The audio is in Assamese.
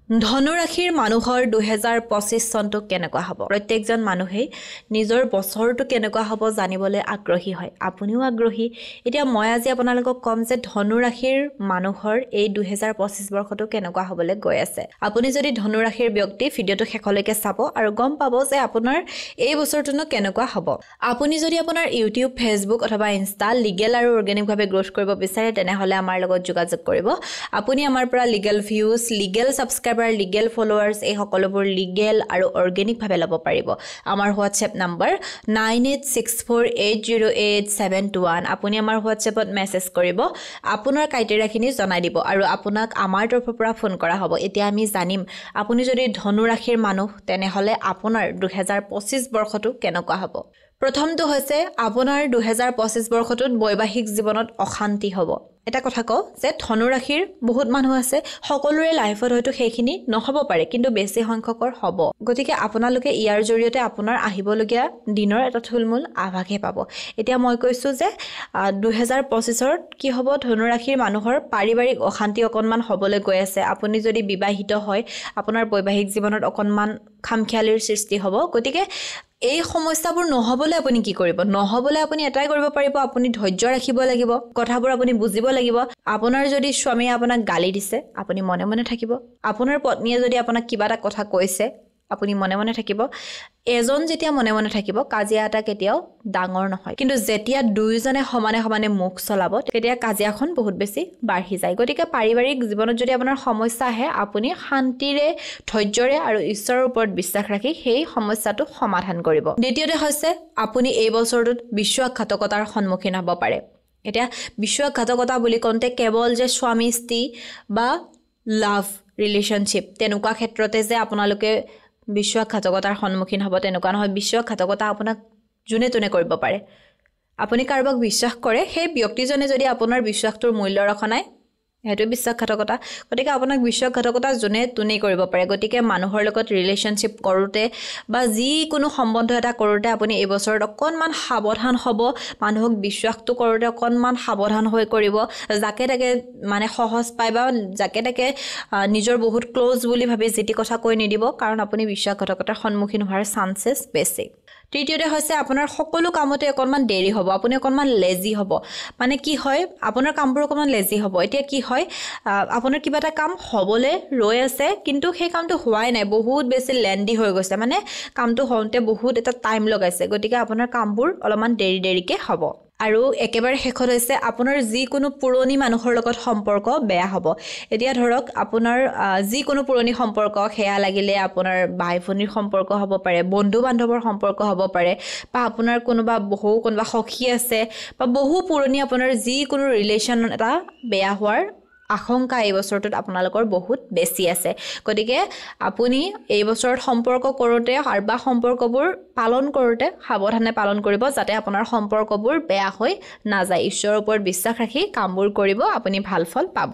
ধনুৰাশিৰ মানুহৰ 2025 চনটো কেনেকুৱা হ'ব প্ৰত্যেকজন মানুহেই নিজৰ বছৰটো কেনেকুৱা হ'ব জানিবলৈ আগ্ৰহী হয় আপুনিও আগ্ৰহী এতিয়া মই আজি আপোনালোকক কম যে ধনুৰাশিৰ মানুহৰ এই 2025 বৰ্ষটো কেনেকুৱা হ'বলৈ গৈ আছে আপুনি যদি ধনুৰাশিৰ ব্যক্তি ভিডিওটো শেষলৈকে চাব আৰু গম পাব যে আপোনাৰ এই বছৰটোনো কেনেকুৱা হ'ব আপুনি যদি আপোনাৰ ইউটিউব ফেসবুক অথবা ইনষ্টা লিগেল আৰু অৰ্গেনিক ভাৱে গ্ৰোথ কৰিব বিচাৰে তেনেহলে আমাৰ লগত যোগাযোগ কৰিব আপুনি আমাৰ পৰা legal views legal subscribe legal followers এই সকলোবোৰ লিগেল আৰু অৰ্গেনিক ভাৱে ল'ব পাৰিব আমাৰ হোৱাটছএপ নম্বৰ 9864808721 আপুনি আমাৰ হোৱাটছএপত মেছেজ কৰিব আপোনাৰ ক্ৰাইটেৰিয়াখিনি জনাই দিব আৰু আপোনাক আমাৰ তৰফৰ পৰা ফোন কৰা হ'ব এতিয়া আমি জানিম আপুনি যদি ধনুৰাশিৰ মানুহ তেনেহলে আপোনাৰ 2025 বৰ্ষটো কেনেকুৱা হ'ব প্ৰথমটো হৈছে আপোনাৰ 2025 বৰ্ষটোত বৈবাহিক জীৱনত অশান্তি হ'ব এটা কথা কও যে ধনুৰাশিৰ বহুত মানুহ আছে সকলোৰে লাইফত হয়তো সেইখিনি নহব পাৰে কিন্তু বেছি সংখ্যকৰ হ'ব গতিকে আপোনালোকে ইয়াৰ জৰিয়তে আপোনাৰ আহিবলগীয়া দিনৰ এটা থুলমূল আভাসে পাব এতিয়া মই কৈছো যে 2025 ত কি হ'ব ধনুৰাশিৰ মানুহৰ পাৰিবাৰিক অশান্তি অকনমান হ'বলৈ গৈ আছে আপুনি যদি বিবাহিত হয় আপোনাৰ বৈবাহিক জীৱনত অকনমান খামখিয়ালিৰ সৃষ্টি হ'ব গতিকে এই সমস্যাবোৰ নহবলৈ আপুনি কি কৰিব নহবলৈ আপুনি এটাই কৰিব পাৰিব আপুনি ধৈৰ্য ৰাখিব লাগিব কথাবোৰ আপুনি বুজিব লাগিব আপোনাৰ যদি স্বামীয়ে আপোনাক গালি দিছে আপুনি মনে মনে থাকিব আপোনাৰ পত্নীয়ে যদি আপোনাক কিবা এটা কথা কৈছে আপুনি মনে মনে থাকিব এজন যেতিয়া মনে মনে থাকিব কাজিয়া এটা কেতিয়াও ডাঙৰ নহয় কিন্তু যেতিয়া দুইজনে সমানে মুখ চলাব তেতিয়া কাজিয়াখন বহুত বেছি বাঢ়ি যায় গতিকে পাৰিবাৰিক জীৱনত যদি আপোনাৰ সমস্যা আহে আপুনি শান্তিৰে ধৈৰ্যৰে আৰু ঈশ্বৰৰ ওপৰত বিশ্বাস ৰাখি সেই সমস্যাটো সমাধান কৰিব দ্বিতীয়তে হৈছে আপুনি এই বছৰটোত বিশ্বাসঘাতকতাৰ সন্মুখীন হ'ব পাৰে এতিয়া বিশ্বাসঘাতকতা বুলি কওঁতে কেৱল যে স্বামী স্ত্ৰী বা লাভ ৰিলেশনশিপ তেনেকুৱা ক্ষেত্ৰতে যে আপোনালোকে বিশ্বাসঘাতকতাৰ সন্মুখীন হ'ব তেনেকুৱা নহয় বিশ্বাসঘাতকতা আপোনাক জুনে তুনে কৰিব পাৰে আপুনি কাৰোবাক বিশ্বাস কৰে সেই ব্যক্তিজনে যদি আপোনাৰ বিশ্বাসটোৰ মূল্য ৰখা নাই হেতু বিশ্বাসঘাতকতা গতিকে আপোনাক বিশ্বাসঘাতকতা জুনে তুনে কৰিব পাৰে গতিকে মানুহৰ লগত ৰিলেশনশিপ কৰোতে বা যি কোনো সম্বন্ধ এটা কৰোতে আপুনি এই বছৰত অকনমান সাৱধান হ'ব মানুহক বিশ্বাসটো কৰোতে অকনমান সাৱধান হৈ কৰিব যাকে তাকে মানে সহজ পায় বা যাকে তাকে নিজৰ বহুত ক্লোজ বুলি ভাবি যেতি কথা কৈ নিদিব কাৰণ আপুনি বিশ্বাসঘাতকতাৰ সন্মুখীন হোৱাৰ চান্সেছ বেছি তৃতীয়তে হৈছে আপোনাৰ সকলো কামতে অকনমান দেৰি হ'ব আপুনি অকনমান লেজি হ'ব মানে কি হয় আপোনাৰ কামবোৰ অকনমান লেজি হ'ব এতিয়া কি হয় আপোনাৰ কিবা এটা কাম হ'বলে ৰৈ আছে কিন্তু সেই কামটো হোৱাই নাই বহুত বেছি লেন্ডি হৈ গৈছে মানে কামটো হওঁতে বহুত এটা টাইম লগাইছে গতিকে আপোনাৰ কামবোৰ অলপমান দেৰিকে হ'ব আৰু একেবাৰে শেষত হৈছে আপোনাৰ যি কোনো পুৰণি মানুহৰ লগত সম্পৰ্ক বেয়া হ'ব এতিয়া ধৰক আপোনাৰ যি কোনো পুৰণি সম্পৰ্ক হেয়া লাগিলে আপোনাৰ ভাই ভনীৰ সম্পৰ্ক হ'ব পাৰে বন্ধু বান্ধৱৰ সম্পৰ্ক হ'ব পাৰে বা আপোনাৰ কোনোবা সখী আছে বা বহু পুৰণি আপোনাৰ যি কোনো ৰিলেশন এটা বেয়া হোৱাৰ আশংকা এই বছৰটোত আপোনালোকৰ বহুত বেছি আছে গতিকে আপুনি এই বছৰত সম্পৰ্ক কৰোতে আৰু বা সম্পৰ্কবোৰ পালন কৰোতে সাৱধানে পালন কৰিব যাতে আপোনাৰ সম্পৰ্কবোৰ বেয়া হৈ নাযায় ঈশ্বৰৰ ওপৰত বিশ্বাস ৰাখি কামবোৰ কৰিব আপুনি ভাল ফল পাব